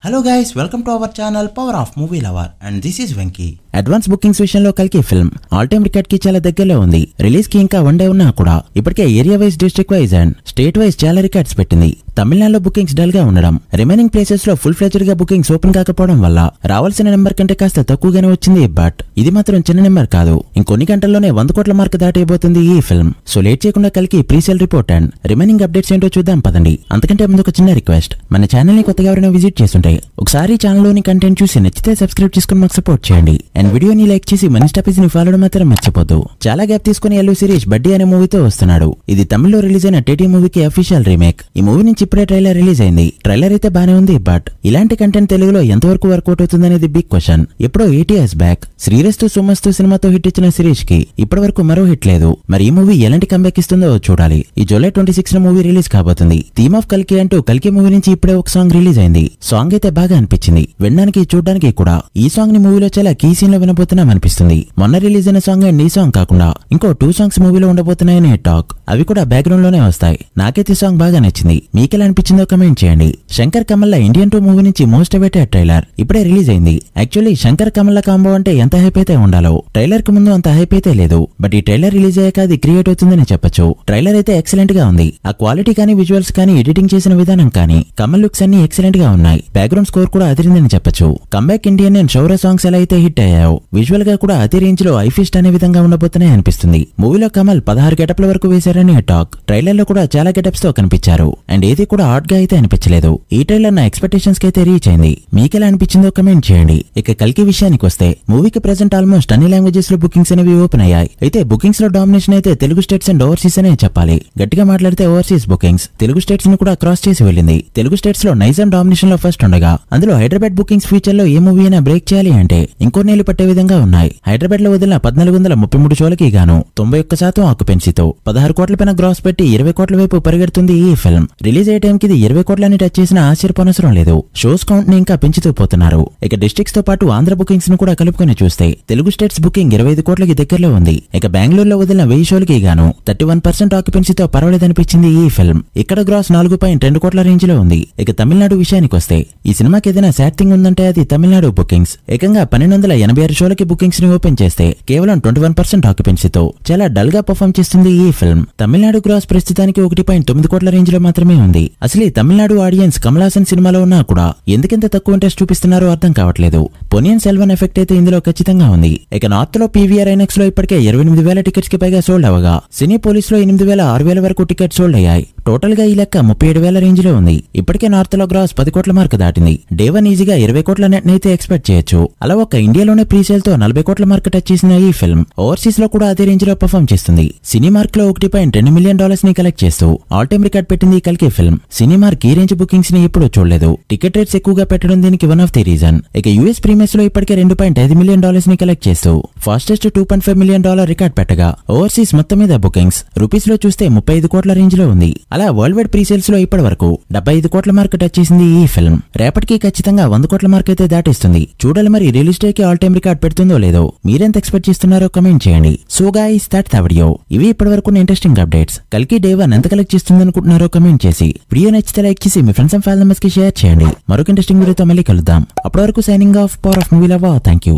Hello guys, welcome to our channel Power of Movie Lover and this is Venki. Advance bookings విషయంలో కల్కి film all time record కి చాలా దగ్గరలో ఉంది. Release కి ఇంకా వన్ డే ఉన్నా కూడా ఇప్పటికే area wise, district wise and state wise చాలా రికార్డ్స్ పెట్టింది. తమిళనాడులో బుకింగ్స్ డల్ గా ఉండడం, రిమైనింగ్ ప్లేసెస్ లో ఫుల్ ఫ్లెడ్జ్డ్ గా బుకింగ్స్ ఓపెన్ కాకపోవడం వల్ల రావాల్సిన నెంబర్ కంటే కాస్త తక్కువగానే వచ్చింది. బట్ ఇది మాత్రం చిన్న నెంబర్ కాదు. ఇంకొన్ని గంటల్లోనే 100 కోట్ల మార్క్ దాటైపోతుంది ఈ ఫిల్మ్. సో లేట్ చేయకుండా కల్కి pre-sale report and remaining updates ఏంటో చూద్దాం పదండి. అంతకంటే ముందు ఒక చిన్న రిక్వెస్ట్, మన ఛానల్ ని కొత్తగా ఎవరైనా విజిట్ చేస్తుంటే ఒకసారి ఛానల్ లోని కంటెంట్ చూసి నచ్చితే సబ్స్క్రైబ్ చేసుకుని మాకు సపోర్ట్ చేయండి. అండ్ వీడియోని లైక్ చేసి మనీ స్టాపీస్ ని ఫాలో మాత్రం మర్చిపోద్దు. చాలా గ్యాప్ తీసుకుని ఎల్లు సిరీష్ బడ్డీ అనే మూవీతో వస్తున్నాడు. ఇది తమిళ్లో రిలీజ్ అయిన టేటీ మూవీకి అఫీషియల్ రీమేక్. ఈ మూవీ నుంచి ఇప్పుడే ట్రైలర్ రిలీజ్ అయింది. ట్రైలర్ అయితే బానే ఉంది, బట్ ఇలాంటి కంటెంట్ తెలుగులో ఎంతవరకు వర్కౌట్ అవుతుందనేది బిగ్ క్వశ్చన్. ఎప్పుడో 8 years బ్యాక్ శ్రీరస్తు సుమస్తు సినిమాతో హిట్ ఇచ్చిన సిరీష్ కి ఇప్పటి వరకు మరో హిట్ లేదు. మరి ఈ మూవీ ఎలాంటి కంబ్యాక్ ఇస్తుందో చూడాలి. ఈ జూలై 26 మూవీ రిలీజ్ కాబోతుంది. థీమ్ ఆఫ్ కల్కి అంటూ కల్కి మూవీ నుంచి ఇప్పుడే ఒక సాంగ్ రిలీజ్ అయింది. సాంగ్ అయితే బాగా అనిపించింది, వినడానికి చూడడానికి కూడా. ఈ సాంగ్ ని మూవీలో చాలా కీ సీన్ లో వినబోతున్నాం అనిపిస్తుంది. మొన్న రిలీజ్ అయిన సాంగ్ అండ్ ఈ సాంగ్ కాకుండా ఇంకో 2 songs మూవీలో ఉండబోతున్నాయనే టాక్. అవి కూడా బ్యాక్గ్రౌండ్ లోనే వస్తాయి. నాకైతే సాంగ్ బాగా నచ్చింది. మీకెలా అనిపించిందో కమెంట్ చేయండి. శంకర్ కమల్ ఇండియన్ 2 మూవీ నుంచి మోస్ట్ అవైటెడ్ ట్రైలర్ ఇప్పుడే రిలీజ్ అయింది. యాక్చువల్లీ శంకర్ కమల్ కాంబో అంటే ఎంత హైప్ అయితే ఉండాలో ట్రైలర్ కి ముందు అంత హైప్ అయితే లేదు. బట్ ఈ ట్రైలర్ రిలీజ్ అయ్యాక అది క్రియేట్ అవుతుందని చెప్పొచ్చు. ట్రైలర్ అయితే ఎక్సలెంట్ గా ఉంది. ఆ క్వాలిటీ కానీ, విజువల్స్ కానీ, ఎడిటింగ్ చేసిన విధానం కానీ, కమల్ లుక్స్ అన్ని ఎక్సలెంట్ గా ఉన్నాయి. బ్యాక్గ్రౌండ్ స్కోర్ కూడా అదిరిందని చెప్పొచ్చు. కంబ్యాక్ ఇండియన్ అండ్ షౌరా సాంగ్స్ ఎలా అయితే హిట్ అయ్యాయో విజువల్ గా కూడా అదే రేంజ్ లో ఐఫిస్ట్ అనే విధంగా ఉండబోతున్నాయి అనిపిస్తుంది. మూవీలో కమల్ 16 గెటప్ల వరకు వేశారని టాక్. ట్రైలర్ లో కూడా చాలా గెటప్స్ తో కనిపించారు. అండ్ ఏది కూడా ఆడ్ గా అయితే అనిపించలేదు. ఈ ట్రైలర్ నా ఎక్స్పెక్టేషన్స్ కి అయితే రీచ్ అయింది. మీకెలా అనిపించిందో కమెంట్ చేయండి. ఇక కల్కి విషయానికి వస్తే మూవీకి ప్రెసెంట్ ఆల్మోస్ట్ అన్ని లాంగ్వేజెస్ లో బుకింగ్స్ అనేవి ఓపెన్ అయ్యాయి. అయితే బుకింగ్స్ లో డామినేషన్ అయితే తెలుగు స్టేట్స్ అండ్ ఓవర్సీస్ అనే చెప్పాలి. గట్టిగా మాట్లాడితే ఓవర్సీస్ బుకింగ్స్ తెలుగు స్టేట్స్ ని కూడా క్రాస్ చేసి వెళ్ళింది. తెలుగు స్టేట్స్ లో నైజాం డామినేషన్ లో ఫస్ట్ ఉండగా, అందులో హైదరాబాద్ బుకింగ్స్ ఫ్యూచర్ లో ఏ మూవీ అయినా బ్రేక్ చేయాలి అంటే ఇంకో నీళ్లు పట్టే విధంగా ఉన్నాయి. హైదరాబాద్ లో వదిలిన 1433 షోలకి గాను 91% ఆక్యుపెన్సీతో 16 కోట్ల పైన గ్రాస్ పెట్టి 20 కోట్ల వైపు పరిగెడుతుంది ఈ ఫిల్మ్. రిలీజ్ అయ్యే టైంకి ఇది 20 కోట్లని టచ్ చేసిన ఆశ్చర్యపోనవసరం లేదు. షోస్ కౌంట్ ని ఇంకా పెంచుతూ పోతున్నారు. ఇక డిస్ట్రిక్ట్స్ తో పాటు ఆంధ్ర బుకింగ్స్ ను కూడా కలుపుకొని చూస్తే తెలుగు స్టేట్స్ బుకింగ్ 25 కోట్లకి దగ్గరలో ఉంది. ఇక బెంగళూరులో వదిలిన 1000 షోలకి గాను 31% ఆక్యుపెన్సీతో పర్వాలేదనిపించింది ఈ ఫిల్మ్. ఇక్కడ గ్రాస్ 4.2 కోట్ల రేంజ్ లో ఉంది. ఇక తమిళనాడు విషయానికి వస్తే ఈ సినిమాకి ఏదైనా సాడ్ థింగ్ ఉందంటే అది తమిళనాడు బుకింగ్స్. ఏకంగా 1286 షోలకి బుకింగ్స్ ని ఓపెన్ చేస్తే కేవలం 21% ఆక్యుపెన్సీతో చాలా డల్ గా పర్ఫామ్ చేస్తుంది ఈ ఫిల్మ్. తమిళనాడు గ్రాస్ ప్రస్తుతానికి 1.9 కోట్ల రేంజ్ లో మాత్రమే ఉంది. అసలు ఈ తమిళనాడు ఆడియన్స్ కమల్ హాసన్ సినిమాలో ఉన్నా కూడా ఎందుకింత తక్కువ ఇంట్రెస్ట్ చూపిస్తున్నారో అర్థం కావట్లేదు. పొనియన్ సెల్వన్ ఎఫెక్ట్ అయితే ఇందులో ఖచ్చితంగా ఉంది. ఇక నార్త్ లో పీవీఆర్ ఐనాక్స్ లో ఇప్పటికే 28,000 టికెట్స్ కి పైగా సోల్డ్ అవగా, సినీ పోలీస్ లో 8,000, 6,000 వరకు టికెట్స్ సోల్డ్ అయ్యాయి. టోటల్ గా ఈ లెక్క 37,000 రేంజ్ లో ఉంది. ఇప్పటికే నార్త్ లో గ్రాస్ 10 కోట్ల మార్క్ దాటింది. డే 1 ఈజీగా 20 కోట్ల నెట్ అయితే ఎక్స్పెక్ట్ చేయొచ్చు. అలా ఒక ఇండియాలోనే ప్రీసేల్ తో 40 కోట్ల మార్క్ టచ్ చేసిన ఈ ఫిల్మ్ ఓవర్సీస్ లో కూడా అదే రేంజ్ లో పర్ఫామ్ చేస్తుంది. సినీ మార్క్ లో $1.2 మిలియన్ ని కలెక్ట్ చేస్తూ ఆల్ టైమ్ రికార్డ్ పెట్టింది ఈ కల్కి ఫిల్మ్. సినీ మార్క్ ఈ రేంజ్ బుకింగ్స్ ని ఎప్పుడూ చూడలేదు. టికెట్ రేట్స్ ఎక్కువగా పెట్టడం దీనికి వన్ ఆఫ్ ది రీజన్. ఇక యూఎస్ ప్రీమియర్స్ లో ఇప్పటికే $2.5 మిలియన్ ని కలెక్ట్ చేస్తూ ఫాస్టెస్ట్ $2.5 మిలియన్ రికార్డ్ పెట్టగా, ఓవర్సీస్ మొత్తం మీద బుకింగ్స్ రూపీస్ లో చూస్తే 35 కోట్ల రేంజ్ లో ఉంది. అలా వరల్డ్ వైడ్ ప్రీసేల్స్ లో ఇప్పటి వరకు 75 కోట్ల మార్క్ టచ్ చేసింది ఈ ఫిల్మ్. రేపటికి ఖచ్చితంగా 100 కోట్ల మార్క్ అయితే దాటిస్తుంది. చూడాలి మరి రిలీజ్ డే కి ఆల్ టైమ్ రికార్డ్ పెడుతుందో లేదో. మీరెంత ఎక్స్పెక్ట్ చేస్తున్నారో కమెంట్ చేయండి. So guys, that's the video. ఇవి ఇప్పటి వరకు ఇంట్రెస్టింగ్ అప్డేట్స్. కల్కి డే 1 ఎంత కలెక్ట్ చేస్తుంది అనుకుంటున్నారో కమెంట్ చేసి, వీడియో నచ్చితే లైక్ చేసి మీ ఫ్రెండ్స్ అండ్ ఫ్యామిలీ మెంబర్స్ కి షేర్ చేయండి. మరొక ఇంట్రెస్టింగ్ వీడియోతో మళ్ళీ కలుద్దాం. అప్పటి వరకు signing off, power of movie lover. Thank you.